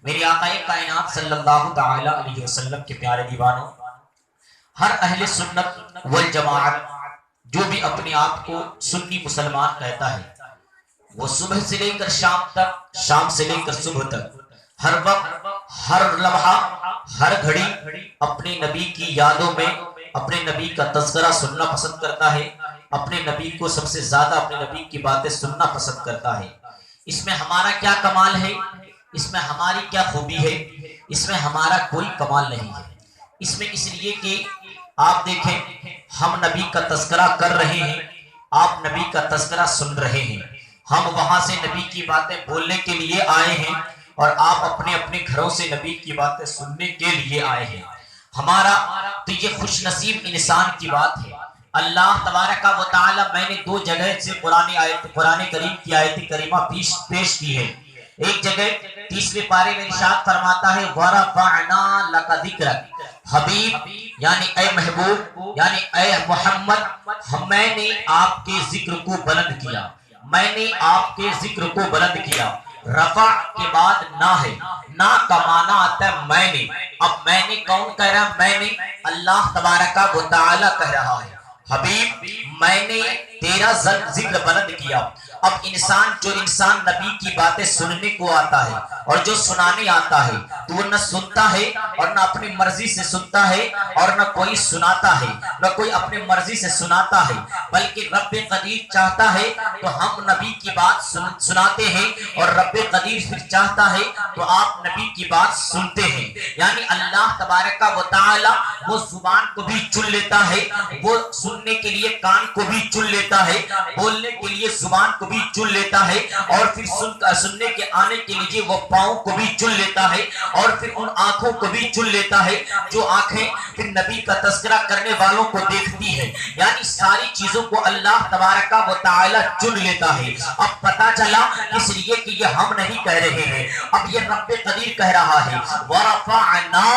میری آقا کائنات صلی اللہ تعالی علیہ وسلم کے پیارے دیوانوں، ہر اہل سنت والجماعت جو بھی اپنے آپ کو سنی مسلمان کہتا ہے، وہ صبح سے لے کر شام تک، شام سے لے کر صبح تک، ہر وقت، ہر لمحہ، ہر گھڑی اپنے نبی کی یادوں میں اپنے نبی کا تذکرہ سننا پسند کرتا ہے، اپنے نبی کو سب سے زیادہ اپنے نبی کی باتیں سننا پسند کرتا ہے۔ اس میں ہمارا کیا کمال ہے؟ اس میں ہماری کیا خوبی ہے؟ اس میں ہمارا کوئی کمال نہیں ہے۔ اس میں اس لیے کہ آپ دیکھیں، ہم نبی کا تذکرہ کر رہے ہیں، آپ نبی کا تذکرہ سن رہے ہیں، ہم وہاں سے نبی کی باتیں بولنے کے لیے آئے ہیں اور آپ اپنے اپنے گھروں سے نبی کی باتیں سننے کے لیے آئے ہیں۔ ہمارا تو یہ خوش نصیب انسان کی بات ہے۔ اللہ تبارک و تعالی، میں نے دو جگہ سے قرآن کریم کی آیت کریمہ پیش کی ہے۔ ایک جگہ 30ویں پارے میں ارشاد فرماتا ہے وَرَفَعْنَا لَكَ ذِكْرَكَ، حبیب یعنی اے محبوب یعنی اے محمد، میں نے آپ کے ذکر کو بلند کیا، میں نے آپ کے ذکر کو بلند کیا۔ رفع کے بعد نہ ہے، نہ کا معنی آتا ہے میں نے۔ اب میں نے کون کہہ رہا؟ میں نے اللہ تبارک و تعالی کہہ رہا ہے، حبیب میں نے تیرا ذکر بلند کیا۔ اب جو انسان نبی کی باتیں سننے کو آتا ہے اور جو سنانے آتا ہے، تو وہ نہ سنتا ہے اور نہ اپنی مرضی سے سنتا ہے اور نہ کوئی سناتا ہے، نہ کوئی اپنی مرضی سے سناتا ہے، بلکہ رب قدیر چاہتا ہے تو ہم نبی کی بات سناتے ہیں، اور رب قدیر پھر چاہتا ہے تو آپ نبی کی بات سنتے ہیں۔ یعنی اللہ تبارک و تعالی وہ زبان کو بھی چن لیتا ہے، وہ سننے کے لیے کان کو بھی چن لیتا ہے، بولنے کے لیے زبان کو بھی چن لیتا ہے، اور پھر سننے کے آنے کے لیے وہ پاؤں کو بھی چن لیتا ہے، اور پھر ان آنکھوں کو بھی چن لیتا ہے جو آنکھیں پھر نبی کا تذکرہ کرنے والوں کو دیکھتی ہیں۔ یعنی ساری چیزوں کو اللہ تبارک و تعالی چن لیتا ہے۔ اب پتا چلا اس لیے کہ یہ ہم نہیں کہہ رہے ہیں، اب یہ رب قدیر کہہ رہا ہے وَرَفَعْنَا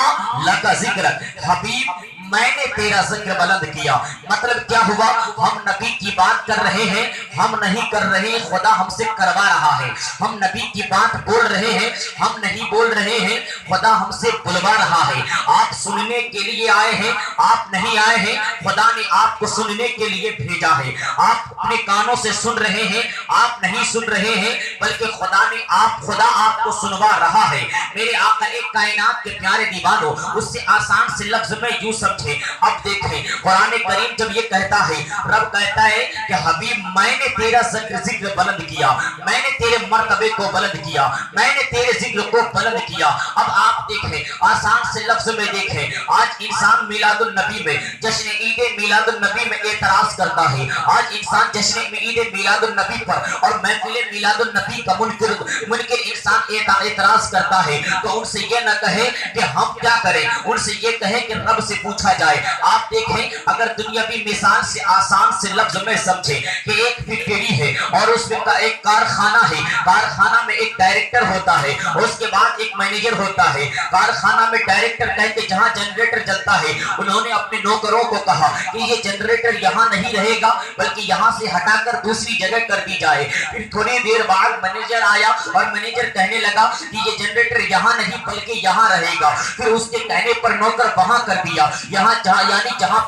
لَكَ ذِكْرَكَ، حبیب میں نے تیرا ذکر بلند کیا۔ مطلب کیا ہوا؟ ہم نبی کی بات کر رہے ہیں، ہم نہیں کر رہے، خدا ہم سے کروا رہا ہے۔ ہم نبی کی بات بول رہے ہیں، ہم نہیں بول رہے ہیں، خدا ہم سے بلوا رہا ہے۔ آپ سننے کے لیے آئے ہیں، آپ نہیں آئے ہیں، خدا نے آپ کو سننے کے لیے بھیجا ہے۔ آپ اپنے کانوں سے سن رہے ہیں، آپ نہیں سن رہے ہیں، بلکہ خدا آپ کو سنوا رہا ہے۔ میرے آقا کائنات کے پیارے دیوانوں، اس سے آسان سے لفظ میں یوں سمجھے۔ اب دیکھیں قرآن کریم جب یہ کہتا ہے، رب کہتا ہے کہ حبیب میں نے تیرا ذکر بلند کیا، میں نے تیرے مرتبے کو بلند کیا، میں نے تیرے ذکر کو بلند کیا۔ اب آپ دیکھیں آسان سے لفظ میں دیکھیں، آج انسان میلاد النبی میں، جشن عید میلاد النبی میں اعتراض کرتا ہے۔ آج انسان جشن عید میلاد النبی پر اور محفل میلاد النبی کا منکر انسان اعتراض کرتا ہے، تو ان سے یہ نہ کہے کہ ہم کیا کریں، ان سے یہ کہے کہ رب سے پوچھا جائے۔ آپ دیکھیں اگر دنیاوی مثال سے آسان سے لفظ میں سمجھیں کہ ایک فیکٹری ہے اور اس میں ایک کارخانہ ہے، کارخانہ میں ایک ڈائریکٹر ہوتا ہے، اس کے بعد ایک مینیجر ہوتا ہے۔ کارخانہ میں ڈائریکٹر کہتے جہاں جنریٹر چلتا ہے، انہوں نے اپنے نوکروں کو کہا کہ یہ جنریٹر یہاں نہیں رہے گا بلکہ یہاں سے ہٹا کر دوسری جگہ کر دی جائے۔ پھر تھوڑی دیر بعد مینیجر آیا اور مینیجر کہنے لگا کہ یہ جنریٹر یہاں نہیں بلکہ یہاں رہے گا۔ پھر اس کے کہنے پر نوکر وہاں کر دیا، جہاں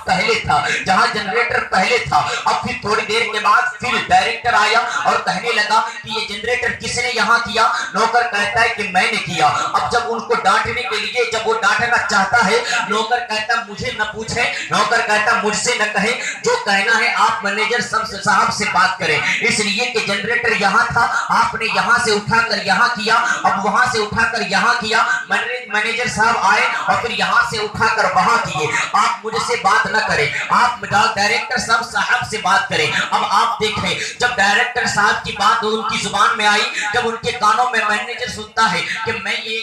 پہلے تھا، جہاں جنریٹر پہلے تھا۔ اب پھر تھوڑی دیر کے بعد پھر ڈائریکٹر آیا اور کہنے لگا کہ یہ جنریٹر کس نے یہاں کیا؟ نوکر کہتا ہے کہ میں نے کیا۔ اب جب ان کو ڈانٹنے کے لیے جب وہ ڈانٹنا چاہتا ہے، نوکر کہتا مجھے نہ پوچھیں، نوکر کہتا مجھ سے نہ کہیں، جو کہنا ہے آپ مینیجر صاحب سے بات کریں، اس لیے کہ جنریٹر یہاں تھا، آپ نے یہاں سے اٹھا کر یہاں کیا، اب وہاں سے اٹھا کر یہاں کیا۔ مینیجر صاحب آئے اور پھر یہاں سے اٹھا کر وہاں کیے۔ آپ مجھ سے بات نہ کریں، آپ ڈائریکٹر صاحب سے بات کریں۔ اب آپ دیکھیں جب ڈائریکٹر صاحب کی بات ان کی زبان میں آئی، جب ان کے کانوں میں مینیجر سنتا ہے کہ میں یہ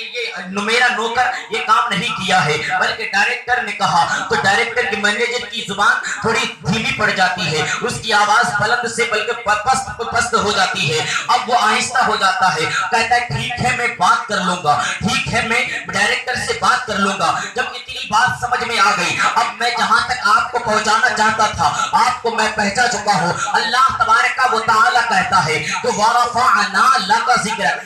میرا نوکر یہ کام نہیں کیا ہے بلکہ ڈائریکٹر نے کہا، تو ڈائریکٹر کی مینیجر کی زبان تھوڑی دھیمی پڑ جاتی ہے، اس کی آواز بلند سے بلکہ پست ہو جاتی ہے۔ اب وہ آہستہ ہو جاتا ہے، کہتا ہے ٹھیک ہے میں بات کر لوں گا، ٹھیک ہے میں ڈائریکٹر سے بات کر لوں گا۔ جب اتنی بات سمجھ میں آ گئی، اب میں جہاں تک آپ کو پہنچانا چاہتا تھا آپ کو میں پہنچا چکا ہوں۔ اللہ تبارک و تعالی کہتا ہے کہ وَرَفَعْنَا لَكَ ذِكْرَكَ،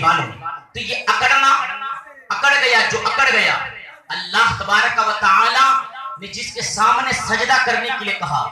دیوانوں، تو یہ اکڑ گیا اللہ تبارک و تعالی نے جس کے سامنے سجدہ کرنے کے لیے کہا